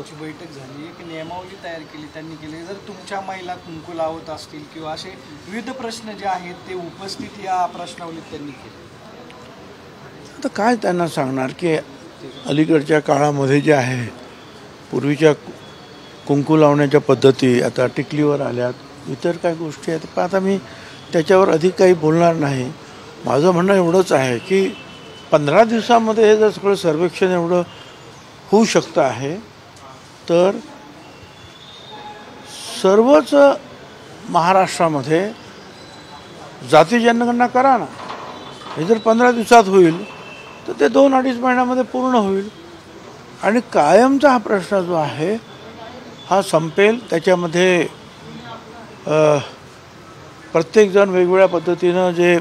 आयोगाची बैठक झाली, एक नियमावली तयार केली त्यांनी केली। जर तुमच्या महिला कुंकू लावत असतील किंवा असे विविध प्रश्न जे आहेत ते उपस्थित या प्रश्नावलीत त्यांनी केले, आता काय त्यांना सांगणार की अलीकडच्या काळामध्ये जे आहे पूर्वीच्या कुंकू लावण्याच्या पद्धती आता टिकलीवर आल्यात, इतर काही गोष्टी आहेत, पण आता मी त्याच्यावर अधिक काही बोलणार नाही। माझं म्हणणं एवढंच आहे की 15 दिवसामध्ये हे जर सगळं सर्वेक्षण एवढं होऊ शकतं आहे तर सर्वच महाराष्ट्रामध्ये जाती जनगणना करा ना। हे जर 15 दिवसात होईल तर ते 2-2.5 महिन्यामध्ये पूर्ण होईल आणि कायमचा हा प्रश्न जो आहे हा संपेल। त्याच्यामध्ये प्रत्येकजण वेगवेगळ्या पद्धतीनं जे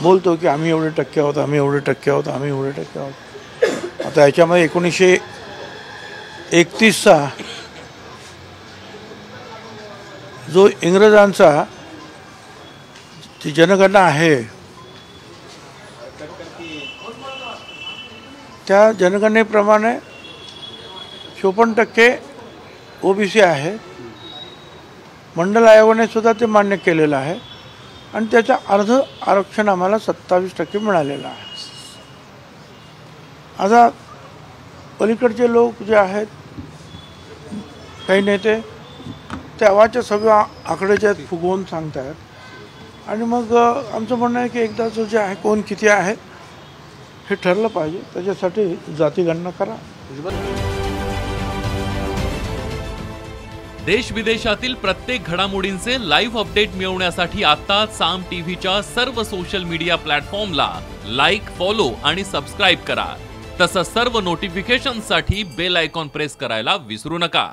बोलतो की आम्ही एवढे टक्के आहोत, आम्ही एवढे टक्के आहोत, आम्ही एवढे टक्के आहोत। आता याच्यामध्ये 1931चा जो इंग्रजांचा जी जनगणना आहे त्या जनगणनेप्रमाणे 54% ओबीसी आहे। मंडल आयोगाने सुद्धा ते मान्य केलेलं आहे आणि त्याच्या अर्ध आरक्षण आम्हाला 27% मिळालेलं आहे। आता पलीकडचे लोक जे आहेत काही नेते तेव्हाच्या सगळ्या आकडेच्या फुगवून सांगतात आणि मग आमचं म्हणणं आहे की एकदाचं जे आहे कोण किती आहे हे ठरलं पाहिजे, त्याच्यासाठी जाती गणना करा। देश विदेशातील प्रत्येक घडामोडींचे लाईव्ह अपडेट मिळवण्यासाठी आता साम टीव्हीच्या सर्व सोशल मीडिया प्लॅटफॉर्मला लाईक, फॉलो आणि सबस्क्राईब करा। तसंच सर्व नोटिफिकेशनसाठी बेल आयकॉन प्रेस करायला विसरू नका।